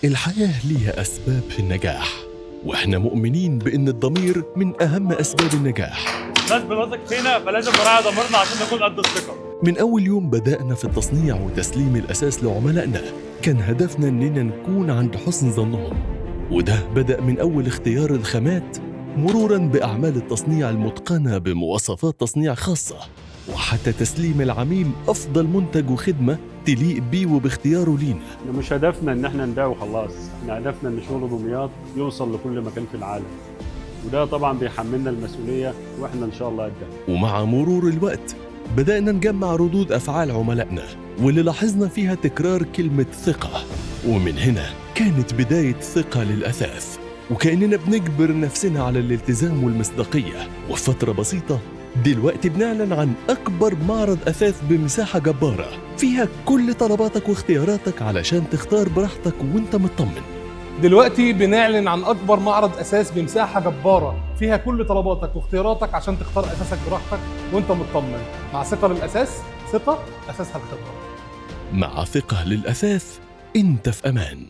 الحياة ليها أسباب في النجاح، وإحنا مؤمنين بأن الضمير من أهم أسباب النجاح. الناس بتثق فينا فلازم نراعي ضميرنا عشان نكون قد الثقة. من أول يوم بدأنا في التصنيع وتسليم الأساس لعملائنا كان هدفنا إننا نكون عند حسن ظنهم، وده بدأ من أول اختيار الخامات مروراً بأعمال التصنيع المتقنة بمواصفات تصنيع خاصة، وحتى تسليم العميل أفضل منتج وخدمة تليق بيه وباختياره لينا. مش هدفنا ان احنا نبيع وخلاص، احنا هدفنا ان شغل دمياط يوصل لكل مكان في العالم، وده طبعا بيحملنا المسؤولية واحنا ان شاء الله قدها. ومع مرور الوقت بدأنا نجمع ردود أفعال عملائنا واللي لاحظنا فيها تكرار كلمة ثقة، ومن هنا كانت بداية ثقة للأثاث، وكأننا بنجبر نفسنا على الالتزام والمصداقية. وفي فترة بسيطة دلوقتي بنعلن عن أكبر معرض أثاث بمساحة جبارة فيها كل طلباتك واختياراتك علشان تختار براحتك وانت مطمن. دلوقتي بنعلن عن أكبر معرض أساس بمساحة جبارة فيها كل طلباتك واختياراتك عشان تختار أساسك براحتك وانت مطمن. مع ثقة للأساس، ثقة أساسها الخبرة. مع ثقة للأثاث انت في أمان.